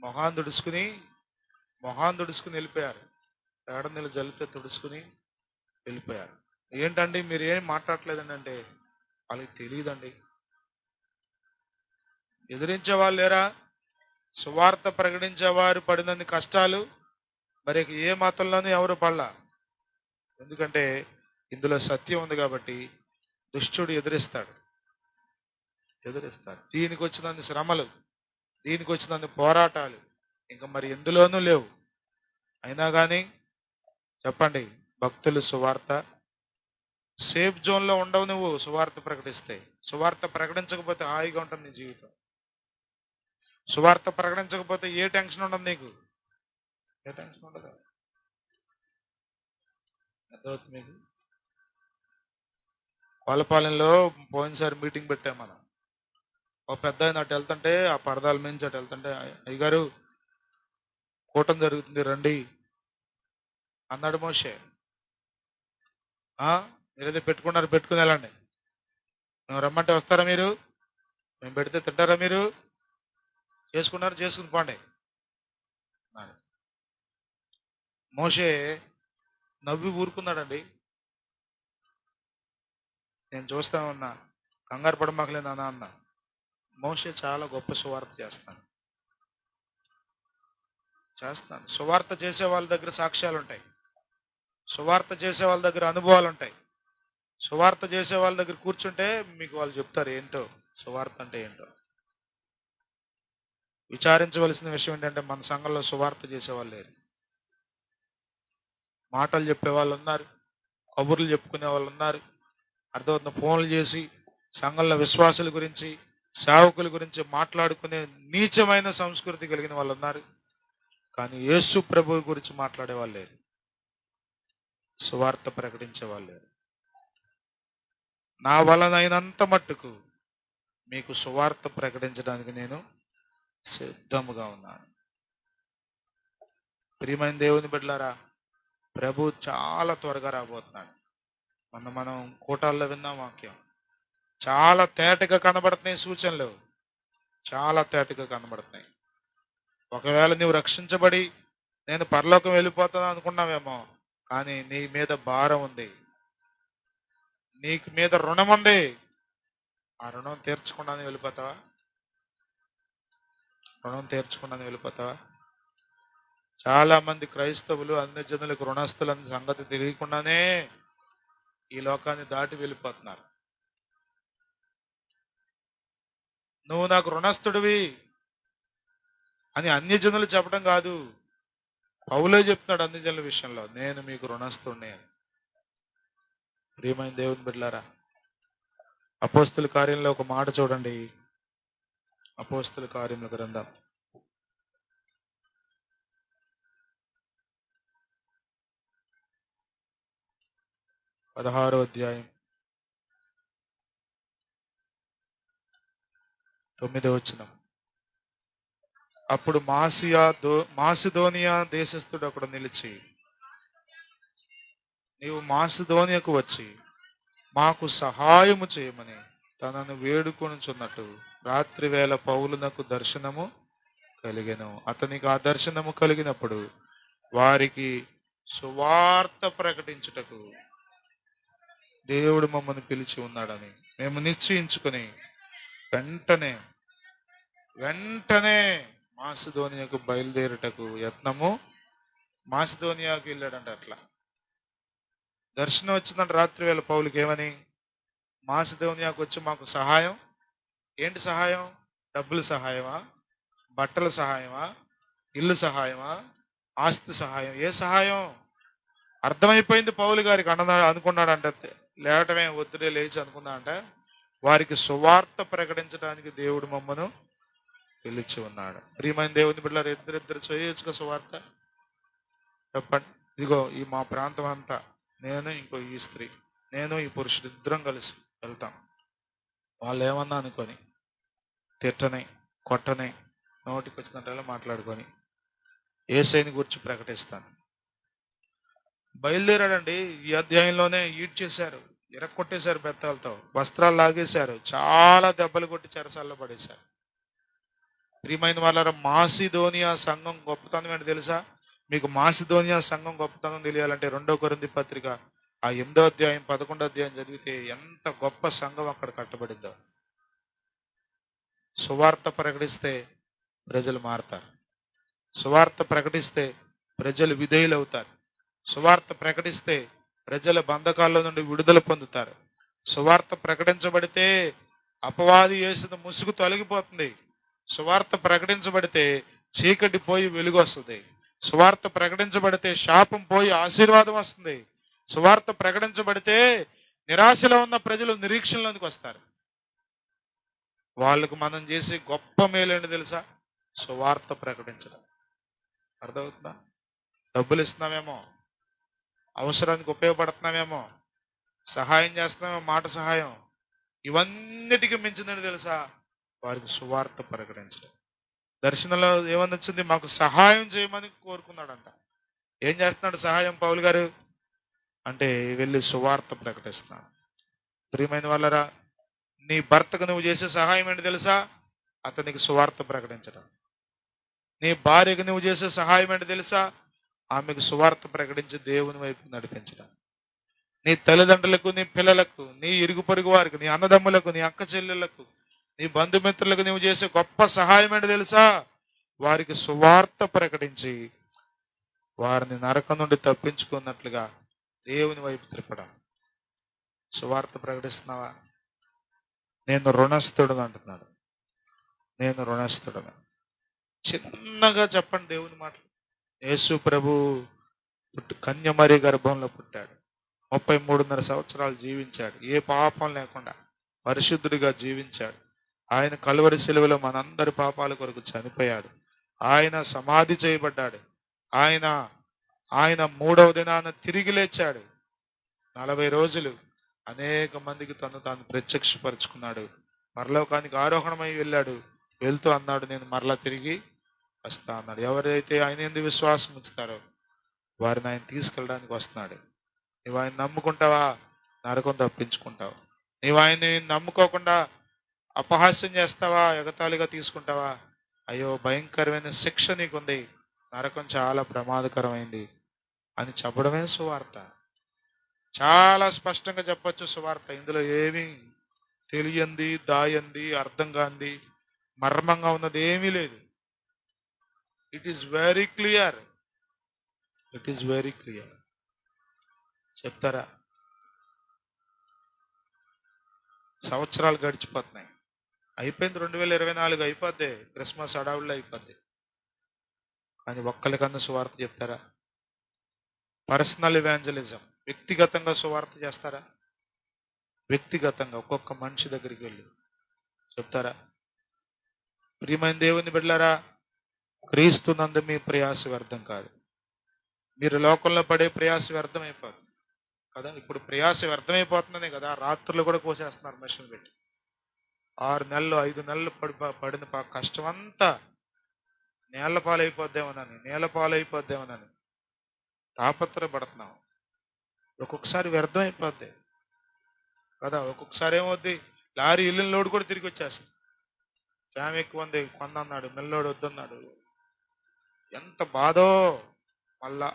మొహాన్ తుడుచుకుని వెళ్ళిపోయారు. పేడ నీళ్ళు జల్లితే తుడుచుకుని వెళ్ళిపోయారు. ఏంటండి మీరు ఏం మాట్లాడలేదండి అంటే వాళ్ళకి తెలియదండి. ఎదిరించే వాళ్ళు లేరా? సువార్త ప్రకటించేవారు పడినన్ని కష్టాలు మరి ఏ మతంలోనూ ఎవరు పడలా. ఎందుకంటే ఇందులో సత్యం ఉంది కాబట్టి దుష్టుడు ఎదిరిస్తాడు. దీనికి వచ్చినన్ని శ్రమలు, దీనికి వచ్చినన్ని పోరాటాలు ఇంకా మరి ఎందులోనూ లేవు. అయినా కానీ చెప్పండి, భక్తులు సువార్త సేఫ్ జోన్లో ఉండవు. నువ్వు సువార్త ప్రకటిస్తే, సువార్త ప్రకటించకపోతే హాయిగా ఉంటుంది నీ జీవితం. సువార్త ప్రకటించకపోతే ఏ టెన్షన్ ఉండదు నీకు, ఏ టెన్షన్ ఉండదు. అర్థమవుతుంది మీకు? వాళ్ళపాలెంలో పోయినసారి మీటింగ్ పెట్టాం మనం. ఒక పెద్ద ఆయన అటు వెళ్తుంటే ఆ పరదాల మించి అటు వెళ్తుంటే, అయ్యగారు కూటం జరుగుతుంది రండి అన్నాడు మోషే. మీరేదో పెట్టుకున్నారు, పెట్టుకుని వెళ్ళండి. మేము రమ్మంటే వస్తారా మీరు? మేము పెడితే తింటారా మీరు? చేసుకున్నారు, చేసుకుని పోండి అన్నాడు. మోషే నవ్వి ఊరుకున్నాడండి. నేను చూస్తా ఉన్నా, కంగారు పడమాకలేదు నాన్న అన్న. మోషే చాలా గొప్ప సువార్త చేస్తాను. సువార్త చేసే వాళ్ళ దగ్గర సాక్ష్యాలు ఉంటాయి. సువార్త చేసే వాళ్ళ దగ్గర అనుభవాలు ఉంటాయి. సువార్త చేసే వాళ్ళ దగ్గర కూర్చుంటే మీకు వాళ్ళు చెప్తారు ఏంటో సువార్త అంటే ఏంటో. విచారించవలసిన విషయం ఏంటంటే మన సంఘంలో సువార్త చేసేవాళ్ళు లేరు. మాటలు చెప్పే వాళ్ళు ఉన్నారు, కబుర్లు చెప్పుకునే వాళ్ళు ఉన్నారు, అర్థమవుతున్న ఫోన్లు చేసి సంఘంలో విశ్వాసుల గురించి, సేవకుల గురించి మాట్లాడుకునే నీచమైన సంస్కృతి కలిగిన వాళ్ళు ఉన్నారు. కానీ యేసు ప్రభు గురించి మాట్లాడే వాళ్ళు లేరు, సువార్త ప్రకటించే వాళ్ళు లేరు. నా వలనైనంత మట్టుకు మీకు సువార్త ప్రకటించడానికి నేను సిద్ధముగా ఉన్నాను. ప్రియమైన దేవుని బిడ్డలారా, ప్రభు చాలా త్వరగా రాబోతున్నాడు. మనం కూటాల్లో విన్నాం వాక్యం. చాలా తేటగా కనబడుతున్నాయి సూచనలు, చాలా తేటగా కనబడుతున్నాయి. ఒకవేళ నువ్వు రక్షించబడి నేను పరలోకం వెళ్ళిపోతాను అనుకున్నావేమో, కానీ నీ మీద భారం ఉంది, నీకు మీద రుణం ఉంది. ఆ రుణం తీర్చకుండానే వెళ్ళిపోతావా? రుణం తీర్చకుండానే వెళ్ళిపోతావా? చాలా మంది క్రైస్తవులు అన్ని జనులకు రుణస్థులని సంగతి తెలియకుండానే ఈ లోకాన్ని దాటి వెళ్ళిపోతున్నారు. నువ్వు నాకు రుణస్థుడివి అని అన్య జనులు చెప్పడం కాదు, పౌలే చెప్తున్నాడు అన్ని జనుల విషయంలో, నేను మీకు రుణస్థుడిని అని. ప్రియమైన దేవుని బిడ్డలారా, అపోస్తుల కార్యంలో ఒక మాట చూడండి. అపోస్తుల కార్యముల గ్రంథం 16వ అధ్యాయం 9వ వచనం. అప్పుడు మాసిదోనియా దేశస్థుడు అక్కడ నిలిచి, నీవు మాసిదోనియాకు వచ్చి మాకు సహాయము చేయమని తనను వేడుకొనుచున్నట్టు రాత్రి వేళ పౌలునకు దర్శనము కలిగెను. అతనికి ఆ దర్శనము కలిగినప్పుడు వారికి సువార్త ప్రకటించుటకు దేవుడు మమ్మల్ని పిలిచి ఉన్నాడని మేము నిశ్చయించుకుని వెంటనే మాసిదోనియాకు బయలుదేరుటకు యత్నము. మాసిదోనియాకు వెళ్ళాడంట. అట్లా దర్శనం వచ్చిందంట రాత్రి వేళ పౌలుకి. ఏమని? మాసిదోనియాకు వచ్చి మాకు సహాయం. ఏంటి సహాయం? డబ్బుల సహాయమా? బట్టల సహాయమా? ఇల్లు సహాయమా? ఆస్తి సహాయం? ఏ సహాయం? అర్థమైపోయింది పౌలు గారికి. అనుకున్నాడంట, లేవటమే ఒత్తిడే లేచి అనుకున్నాడంట, వారికి సువార్త ప్రకటించడానికి దేవుడు మమ్మను పిలిచి ఉన్నాడు. ప్రియమైన దేవుని బిడ్డలారా, ఇద్దరిద్దరు చేయొచ్చుగా సువార్త? చెప్పండి. ఇదిగో ఈ మా ప్రాంతం అంతా, నేను ఇంకో ఈ స్త్రీ, నేను ఈ పురుషుడు ఇద్దరం కలిసి వెళ్తాం. వాళ్ళు ఏమన్నా అనుకొని తిట్టని కొట్టని నోటికి వచ్చినట్టు మాట్లాడుకొని యేసయ్యని గురించి ప్రకటిస్తాను. బయలుదేరాడండి. ఈ అధ్యాయంలోనే ఈడ్ చేశారు, ఇరక్కొట్టేశారు, బెత్తాలతో వస్త్రాలు లాగేశారు, చాలా దెబ్బలు కొట్టి చెరసాల్లో పడేశారు. ప్రియమైన వాళ్ళ మాసిదోనియా సంఘం గొప్పతనం ఏంటి తెలుసా? మీకు మాసిదోనియా సంఘం గొప్పతనం తెలియాలంటే 2 కొరింథీ పత్రిక ఆ 8వ అధ్యాయం 11వ అధ్యాయం చదివితే ఎంత గొప్ప సంఘం అక్కడ కట్టబడిందో. సువార్త ప్రకటిస్తే ప్రజలు మారతారు, సువార్త ప్రకటిస్తే ప్రజలు విధేయులు అవుతారు, సువార్త ప్రకటిస్తే ప్రజల బంధకాల్లో నుండి విడుదల పొందుతారు. సువార్త ప్రకటించబడితే అపవాది వేసిన ముసుగు తొలగిపోతుంది. సువార్త ప్రకటించబడితే చీకటి పోయి వెలుగు వస్తుంది. సువార్త ప్రకటించబడితే శాపం పోయి ఆశీర్వాదం వస్తుంది. సువార్త ప్రకటించబడితే నిరాశలో ఉన్న ప్రజలు నిరీక్షణలోనికి వస్తారు. వాళ్ళకు మనం చేసే గొప్ప మేలేంటి తెలుసా? సువార్త ప్రకటించడం. అర్థమవుతుందా? డబ్బులు ఇస్తున్నామేమో, అవసరానికి ఉపయోగపడుతున్నామేమో, సహాయం చేస్తున్నామేమో, మాట సహాయం, ఇవన్నిటికీ మించిందని తెలుసా? వారికి సువార్త ప్రకటించడం. దర్శనంలో ఏమని వచ్చింది? మాకు సహాయం చేయమని కోరుకున్నాడంట. ఏం చేస్తున్నాడు సహాయం పౌలు గారు అంటే, వెళ్ళి సువార్త ప్రకటిస్తున్నాడు. ప్రియమైన వాళ్ళరా, నీ భర్తకు నువ్వు చేసే సహాయం ఏంటి తెలుసా? అతనికి సువార్త ప్రకటించడం. నీ భార్యకు నువ్వు చేసే సహాయం ఏంటి తెలుసా? ఆమెకు సువార్త ప్రకటించి దేవుని వైపు నడిపించడం. నీ తల్లిదండ్రులకు, నీ పిల్లలకు, నీ ఇరుగు పొరుగు వారికి, నీ అన్నదమ్ములకు, నీ అక్క చెల్లెళ్లకు, నీ బంధుమిత్రులకు నువ్వు చేసే గొప్ప సహాయం ఏంటి తెలుసా? వారికి సువార్త ప్రకటించి వారిని నరకం నుండి తప్పించుకున్నట్లుగా దేవుని వైపు త్రిప్పడం. సువార్త ప్రకటిస్తున్నావా? నేను రుణస్థుడు అంటున్నాడు. నేను రుణస్థుడను. చిన్నగా చెప్పండి దేవుని మాటలు. యేసు ప్రభు కన్యమరి గర్భంలో పుట్టాడు. 33.5 సంవత్సరాలు జీవించాడు. ఏ పాపం లేకుండా పరిశుద్ధుడిగా జీవించాడు. ఆయన కలువరి శిలువలో మనందరి పాపాల కొరకు చనిపోయాడు. ఆయన సమాధి చేయబడ్డాడు. ఆయన 3వ దినాన తిరిగి లేచాడు. 40 రోజులు అనేక మందికి తను తాను ప్రత్యక్షపరుచుకున్నాడు. పరలోకానికి ఆరోహణమై వెళ్ళాడు. వెళ్తూ అన్నాడు, నేను మరలా తిరిగి వస్తా అన్నాడు. ఎవరైతే ఆయన యందు విశ్వాసం ఉంచుతారో వారిని ఆయన తీసుకెళ్ళడానికి వస్తున్నాడు. నువ్వు ఆయన నమ్ముకుంటావా? నరకం తప్పించుకుంటావు. నీవు ఆయన్ని నమ్ముకోకుండా అపహాస్యం చేస్తావా? ఎగతాళిగా తీసుకుంటావా? అయ్యో, భయంకరమైన శిక్ష నీకుంది, నరకం చాలా ప్రమాదకరమైంది అని చెప్పడమే సువార్త. చాలా స్పష్టంగా చెప్పొచ్చు సువార్త. ఇందులో ఏమీ తెలియంది, దాయంది, అర్థం కాంది, మర్మంగా ఉన్నది ఏమీ లేదు. It is very clear. It is very clear. చెప్తారా? సంవత్సరాలు గడిచిపోతున్నాయి. అయిపోయింది 2024 అయిపోద్ది. క్రిస్మస్ అడవుల్లో అయిపోద్ది. కానీ ఒక్కరికన్నా సువార్త చెప్తారా? పర్సనల్ ఇవాంజలిజం, వ్యక్తిగతంగా సువార్త చేస్తారా? వ్యక్తిగతంగా ఒక్కొక్క మనిషి దగ్గరికి వెళ్ళి చెప్తారా? ప్రియమైన దేవుని బిడ్డలారా, క్రీస్తునందు మీ ప్రయాస వ్యర్థం కాదు. మీరు లోకంలో పడే ప్రయాస వ్యర్థం అయిపోతుంది కదా. ఇప్పుడు ప్రయాస వ్యర్థమైపోతుందనే కదా రాత్రులు కూడా కోసేస్తున్నారు మెషిన్ పెట్టి. 6 నెలలు 5 నెలలు పడిన కష్టం అంతా నేల పాలైపోద్దేమోనని తాపత్రపడుతున్నాం. ఒక్కొక్కసారి వ్యర్థమైపోద్ది కదా. ఒక్కొక్కసారి ఏమవుద్ది, లారీ ఇల్లు లోడ్ కూడా తిరిగి వచ్చేస్తుంది. జామ ఎక్కువ ఉంది కొందన్నాడు, మెల్లోడు వద్దన్నాడు. ఎంత బాధో. మళ్ళా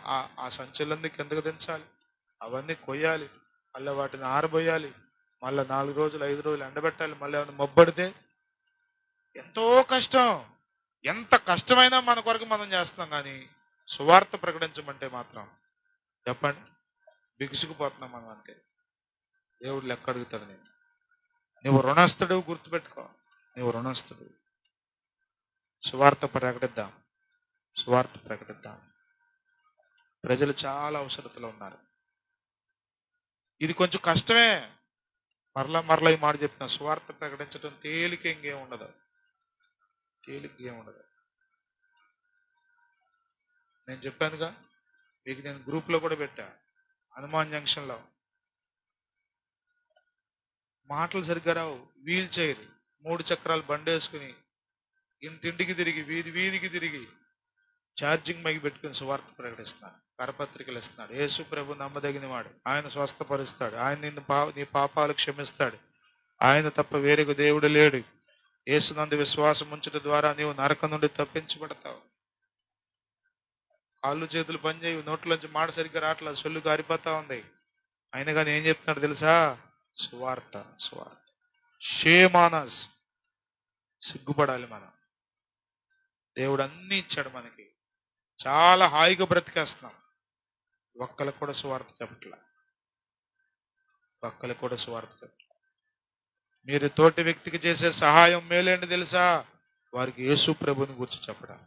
ఆ సంచులన్నీ కిందకు దించాలి, అవన్నీ కొయ్యాలి, మళ్ళీ వాటిని ఆరబోయాలి, మళ్ళీ 4 రోజులు 5 రోజులు ఎండబెట్టాలి, మళ్ళీ ఏమైనా మొబ్బడితే ఎంతో కష్టం. ఎంత కష్టమైనా మన కొరకు మనం చేస్తున్నాం. కానీ సువార్త ప్రకటించమంటే మాత్రం చెప్పండి, బిగుసుకుపోతున్నాం మనం. అంతే. దేవుడు లెక్క అడుగుతాడు. నువ్వు రుణస్థుడు, గుర్తుపెట్టుకో, నువ్వు రుణస్థుడు. సువార్త ప్రకటిద్దాం, సువార్త ప్రకటిద్దాం. ప్రజలు చాలా అవసరతలో ఉన్నారు. ఇది కొంచెం కష్టమే. మరలా ఈ మాట చెప్తున్నా, సువార్త ప్రకటించడం తేలిక ఇంకేం ఉండదు. నేను చెప్పానుగా మీకు, నేను గ్రూప్లో కూడా పెట్టా. హనుమాన్ జంక్షన్లో మాటలు సరిగ్గా రావు. వీల్ చైర్ 3 చక్రాలు బండి వేసుకుని ఇంటింటికి తిరిగి, వీధికి తిరిగి ఛార్జింగ్ మైకి పెట్టుకుని సువార్త ప్రకటిస్తున్నాడు. కరపత్రికలు ఇస్తున్నాడు. యేసు ప్రభు నమ్మదగిన వాడు, ఆయన స్వస్థపరుస్తాడు, ఆయన నీ పాపాలు క్షమిస్తాడు, ఆయన తప్ప వేరొక దేవుడు లేడు, యేసునందు విశ్వాసం ఉంచడం ద్వారా నీవు నరకం నుండి తప్పించబడతావు. కాళ్ళు చేతులు పనిచేయవు, నోట్లోంచి మాట సరిగ్గా రావట్లేదు, సొల్లు గారిపోతా ఉంది. అయినా కానీ ఏం చెప్తున్నాడు తెలుసా? సువార్త. షేమానస్, సిగ్గుపడాలి మనం. దేవుడు అన్ని ఇచ్చాడు మనకి, చాలా హాయిగా బ్రతికేస్తున్నాం. ఒక్కలకు కూడా సువార్త చెప్పట్లా. మీరు తోటి వ్యక్తికి చేసే సహాయం మేలేంటి తెలుసా? వారికి యేసు ప్రభుని గురించి చెప్పడం.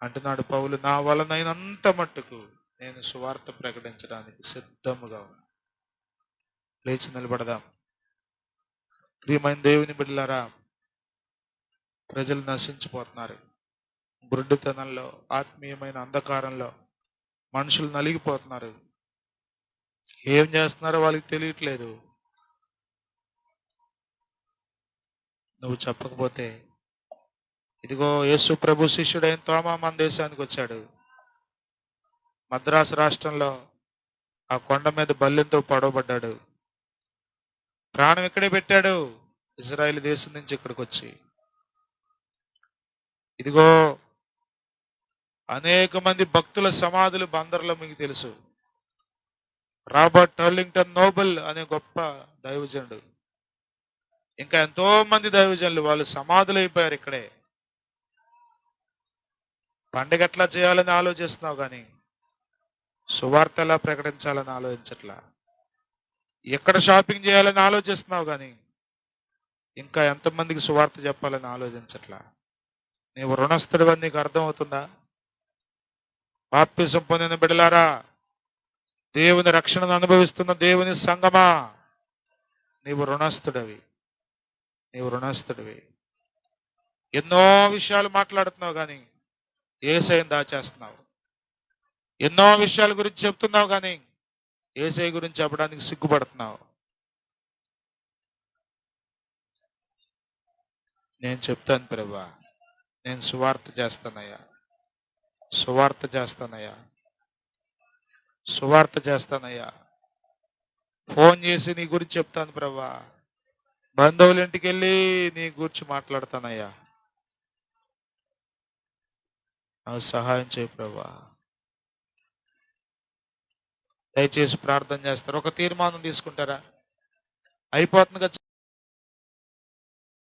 అంటున్నాడు పౌలు, నా వలనైనంత మట్టుకు నేను సువార్త ప్రకటించడానికి సిద్ధముగా ఉన్నాను. లేచి నిలబడదాం. ప్రియమైన దేవుని బిడ్డలారా, ప్రజలు నశించిపోతున్నారు. బుడ్డితనంలో, ఆత్మీయమైన అంధకారంలో మనుషులు నలిగిపోతున్నారు. ఏం చేస్తున్నారో వాళ్ళకి తెలియట్లేదు. నువ్వు చెప్పకపోతే, ఇదిగో యేసు ప్రభు శిష్యుడైన తోమా మన దేశానికి వచ్చాడు. మద్రాసు రాష్ట్రంలో ఆ కొండ మీద బల్లెంతో పొడవబడ్డాడు. ప్రాణం ఇక్కడే పెట్టాడు, ఇజ్రాయెల్ దేశం నుంచి ఇక్కడికి వచ్చి. ఇదిగో అనేక మంది భక్తుల సమాధులు బందర్లో మీకు తెలుసు. రాబర్ట్ టర్లింగ్టన్ నోబెల్ అనే గొప్ప దైవజనుడు, ఇంకా ఎంతో మంది దైవజనులు వాళ్ళు సమాధులు అయిపోయారు ఇక్కడే. పండుగ ఎట్లా చేయాలని ఆలోచిస్తున్నావు కానీ సువార్త ఎలా ప్రకటించాలని ఆలోచించట్లా. ఎక్కడ షాపింగ్ చేయాలని ఆలోచిస్తున్నావు కానీ ఇంకా ఎంతమందికి సువార్త చెప్పాలని ఆలోచించట్లా. నీవు రుణస్థుడివని నీకు అర్థమవుతుందా? బాప్తిసం పొందిన బిడ్డలారా, దేవుని రక్షణను అనుభవిస్తున్న దేవుని సంగమా, నీవు రుణస్థుడివి. ఎన్నో విషయాలు మాట్లాడుతున్నావు కానీ యేసయ్యను దాచేస్తున్నావు. ఎన్నో విషయాల గురించి చెప్తున్నావు కానీ యేసయ్య గురించి చెప్పడానికి సిగ్గుపడుతున్నావు. నేను చెప్తాను ప్రభువా, నేను సువార్త చేస్తానయ్యా. ఫోన్ చేసి నీ గురించి చెప్తాను ప్రభువా. బంధువుల ఇంటికి వెళ్ళి నీ గురించి మాట్లాడతానయ్యా. నాకు సహాయం చేయి ప్రభువా. దయచేసి ప్రార్థన చేస్తారు. ఒక తీర్మానం తీసుకుంటారా? అయిపోతుంది కదా.